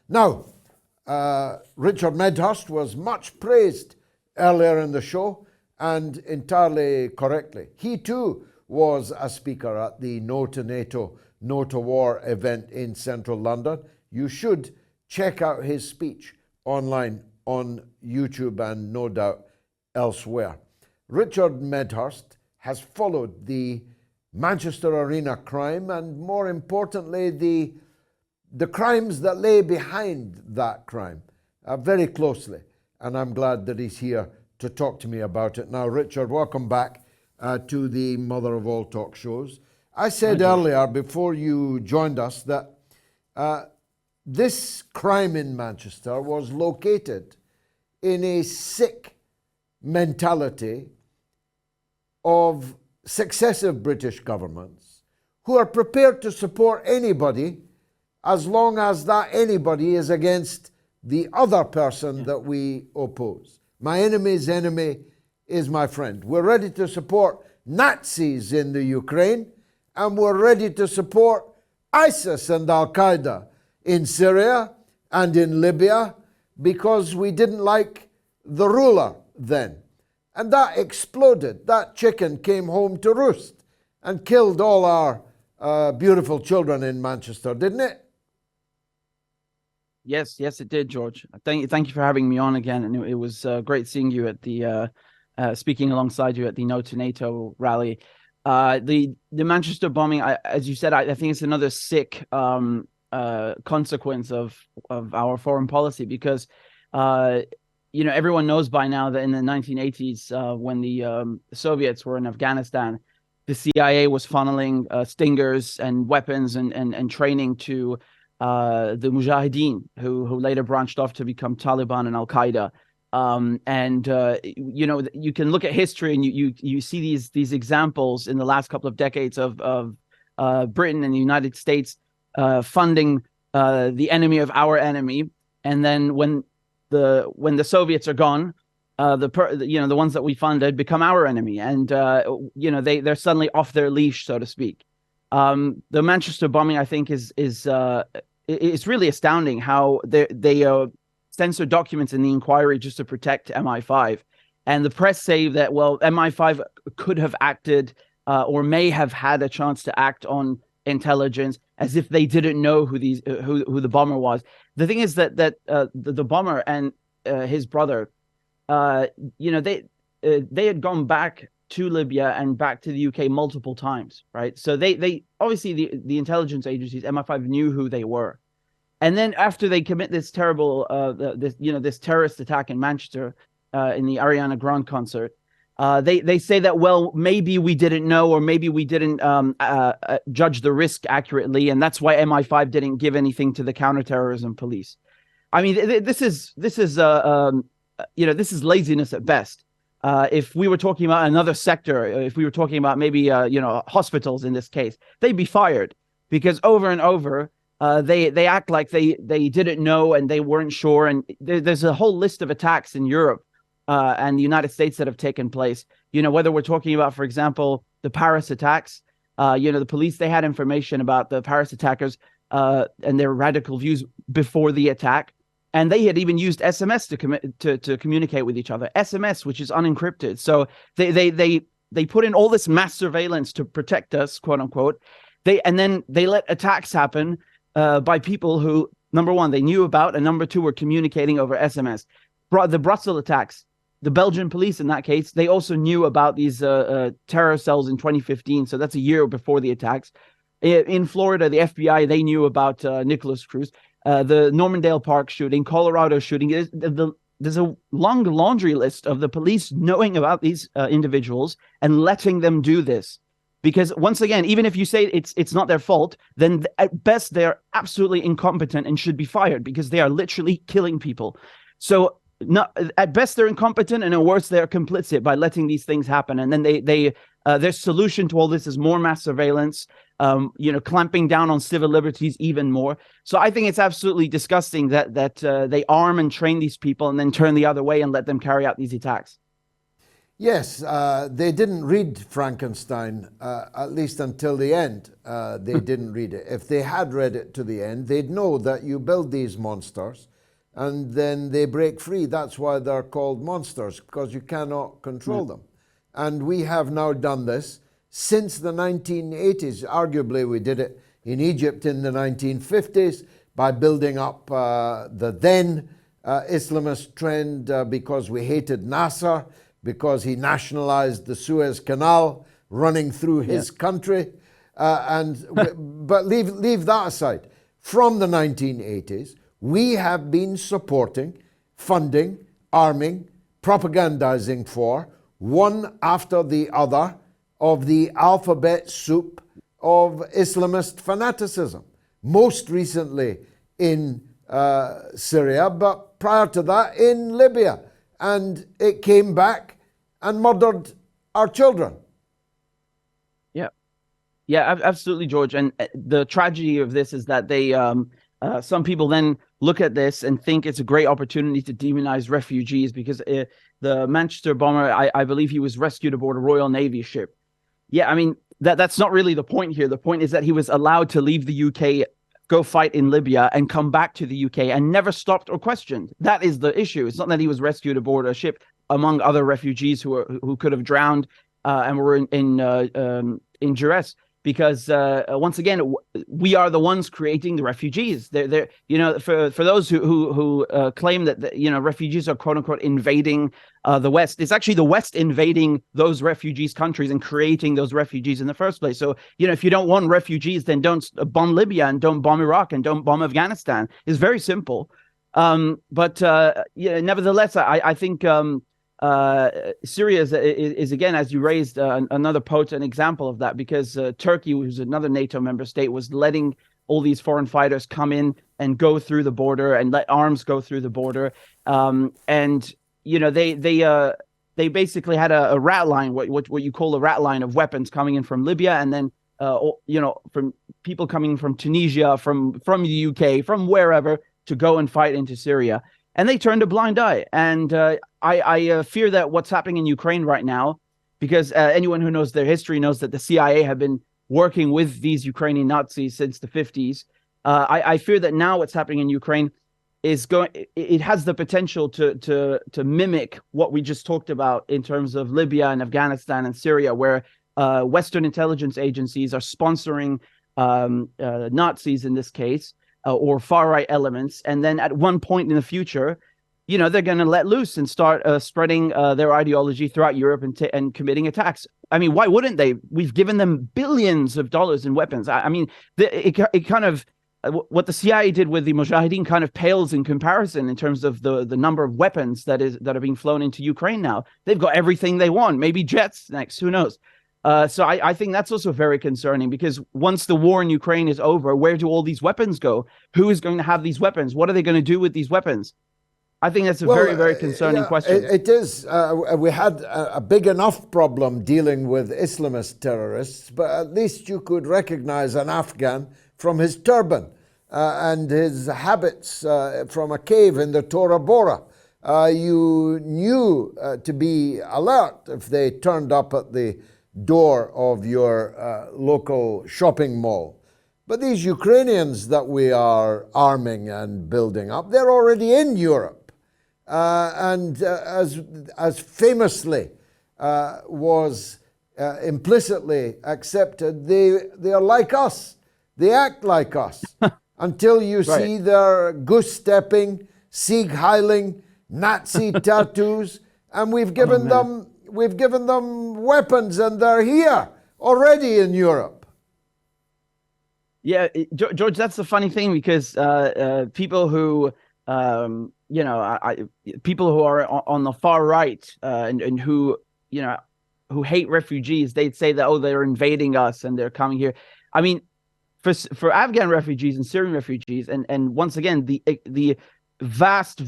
Now, Richard Medhurst was much praised earlier in the show, and entirely correctly. He too was a speaker at the No to NATO, No to War event in central London. You should check out his speech online on YouTube and no doubt elsewhere. Richard Medhurst has followed the Manchester Arena crime and, more importantly, the crimes that lay behind that crime very closely. And I'm glad that he's here to talk to me about it. Now, Richard, welcome back to the Mother of All Talk shows. I said earlier, before you joined us, that this crime in Manchester was located in a sick mentality of successive British governments who are prepared to support anybody as long as that anybody is against the other person that we oppose. My enemy's enemy is my friend. We're ready to support Nazis in the Ukraine, and we're ready to support ISIS and Al-Qaeda in Syria and in Libya because we didn't like the ruler then. And that exploded. That chicken came home to roost and killed all our beautiful children in Manchester, didn't it? Yes, it did, George. Thank you for having me on again, and it was great seeing you at the speaking alongside you at the No to NATO rally. The Manchester bombing, as you said, I think it's another sick consequence of our foreign policy because everyone knows by now that in the 1980s, when the Soviets were in Afghanistan, the CIA was funneling stingers and weapons and training to the Mujahideen, who later branched off to become Taliban and Al-Qaeda. You can look at history and you see these examples in the last couple of decades of Britain and the United States funding the enemy of our enemy, and then when the Soviets are gone, the ones that we funded become our enemy, and they're suddenly off their leash, so to speak. The Manchester bombing, I think, is really astounding how they censored documents in the inquiry just to protect MI5, and the press say that MI5 could have acted or may have had a chance to act on intelligence, as if they didn't know who the bomber was. The thing is that the bomber and his brother, they had gone back to Libya and back to the UK multiple times, right? So they obviously the intelligence agencies, MI5, knew who they were. And then after they commit this terrible this terrorist attack in Manchester in the Ariana Grande concert, they say that, maybe we didn't know, or maybe we didn't judge the risk accurately, and that's why MI5 didn't give anything to the counterterrorism police. I mean, this is laziness at best. If we were talking about another sector, if we were talking about maybe hospitals in this case, they'd be fired, because over and over they act like they didn't know and they weren't sure. And there's a whole list of attacks in Europe and the United States that have taken place. Whether we're talking about, for example, the Paris attacks, the police, they had information about the Paris attackers and their radical views before the attack. And they had even used SMS to communicate with each other. SMS, which is unencrypted. So they put in all this mass surveillance to protect us, quote unquote. And then they let attacks happen by people who, number one, they knew about, and number two, were communicating over SMS. The Brussels attacks, the Belgian police in that case, they also knew about these terror cells in 2015. So that's a year before the attacks. In Florida, the FBI, they knew about Nicholas Cruz. The Normandale Park shooting, Colorado shooting. There's a long laundry list of the police knowing about these individuals and letting them do this. Because once again, even if you say it's not their fault, then at best they're absolutely incompetent and should be fired, because they are literally killing people. So at best they're incompetent, and at worst they're complicit by letting these things happen. And then their solution to all this is more mass surveillance, clamping down on civil liberties even more. So I think it's absolutely disgusting that they arm and train these people and then turn the other way and let them carry out these attacks. Yes, they didn't read Frankenstein, at least until the end. They didn't read it. If they had read it to the end, they'd know that you build these monsters and then they break free. That's why they're called monsters, because you cannot control them. And we have now done this since the 1980s. Arguably, we did it in Egypt in the 1950s by building up the then Islamist trend because we hated Nasser, because he nationalized the Suez Canal running through his country. But leave that aside. From the 1980s, we have been supporting, funding, arming, propagandizing for one after the other of the alphabet soup of Islamist fanaticism. Most recently in Syria, but prior to that in Libya. And it came back and murdered our children. Yeah, absolutely, George. And the tragedy of this is that they, some people then look at this and think it's a great opportunity to demonize refugees because the Manchester bomber, I believe he was rescued aboard a Royal Navy ship. Yeah, I mean, that's not really the point here. The point is that he was allowed to leave the UK, go fight in Libya, and come back to the UK and never stopped or questioned. That is the issue. It's not that he was rescued aboard a ship among other refugees who could have drowned and were in duress. Because once again, we are the ones creating the refugees. They're for those who claim that refugees are quote unquote invading the West, it's actually the West invading those refugees' countries and creating those refugees in the first place. So if you don't want refugees, then don't bomb Libya and don't bomb Iraq and don't bomb Afghanistan. It's very simple. But nevertheless, I think. Syria is again, as you raised, another potent example of that, because Turkey, who's another NATO member state, was letting all these foreign fighters come in and go through the border and let arms go through the border. And they basically had a rat line, what you call a rat line of weapons coming in from Libya, and then from people coming from Tunisia, from the UK, from wherever, to go and fight into Syria. And they turned a blind eye. And I fear that what's happening in Ukraine right now, because anyone who knows their history knows that the CIA have been working with these Ukrainian Nazis since the 50s. I fear that now what's happening in Ukraine it has the potential to mimic what we just talked about in terms of Libya and Afghanistan and Syria, where Western intelligence agencies are sponsoring Nazis in this case, or far-right elements, and then at one point in the future, they're going to let loose and start spreading their ideology throughout Europe and committing attacks. I mean, why wouldn't they? We've given them billions of dollars in weapons. I mean, it kind of, what the CIA did with the Mujahideen kind of pales in comparison in terms of the number of weapons that are being flown into Ukraine now. They've got everything they want, maybe jets next, who knows? So I think that's also very concerning, because once the war in Ukraine is over, where do all these weapons go? Who is going to have these weapons? What are they going to do with these weapons? I think that's a very, very concerning question. It is. We had a big enough problem dealing with Islamist terrorists, but at least you could recognize an Afghan from his turban and his habits from a cave in the Tora Bora. You knew to be alert if they turned up at the door of your local shopping mall. But these Ukrainians that we are arming and building up, they're already in Europe. And as famously was implicitly accepted, they are like us. They act like us until you see their goose-stepping, Sieg-heiling, Nazi tattoos, and we've given them weapons, and they're here already in Europe. Yeah, George, that's the funny thing, because people who people who are on the far right and who hate refugees, they'd say that, they're invading us and they're coming here. I mean, for Afghan refugees and Syrian refugees, and once again, the vast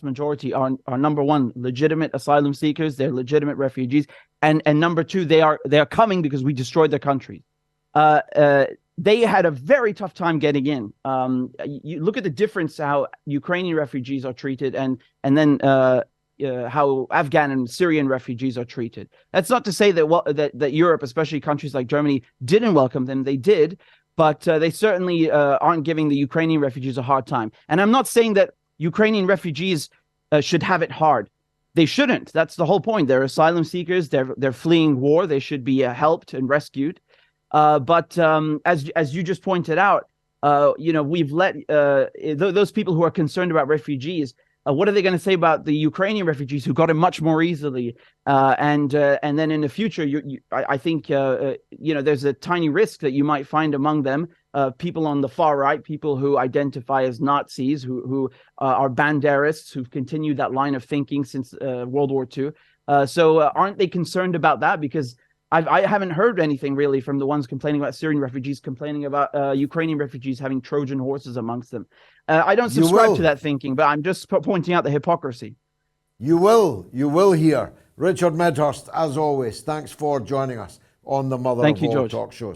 majority are number one, legitimate asylum seekers. They're legitimate refugees, and number two, they are coming because we destroyed their country. They had a very tough time getting in. You look at the difference how Ukrainian refugees are treated, and then how Afghan and Syrian refugees are treated. That's not to say that that Europe, especially countries like Germany, didn't welcome them. They did, but they certainly aren't giving the Ukrainian refugees a hard time. And I'm not saying that Ukrainian refugees should have it hard. They shouldn't. That's the whole point. They're asylum seekers. They're fleeing war. They should be helped and rescued. But as you just pointed out, we've let those people who are concerned about refugees. What are they going to say about the Ukrainian refugees who got it much more easily? And then in the future, I think there's a tiny risk that you might find among them people on the far right, people who identify as Nazis, who are Banderists, who've continued that line of thinking since World War II. So aren't they concerned about that? Because I haven't heard anything really from the ones complaining about Syrian refugees, complaining about Ukrainian refugees having Trojan horses amongst them. I don't subscribe to that thinking, but I'm just pointing out the hypocrisy. You will hear. Richard Medhurst, as always, thanks for joining us on the Mother of All Talk shows.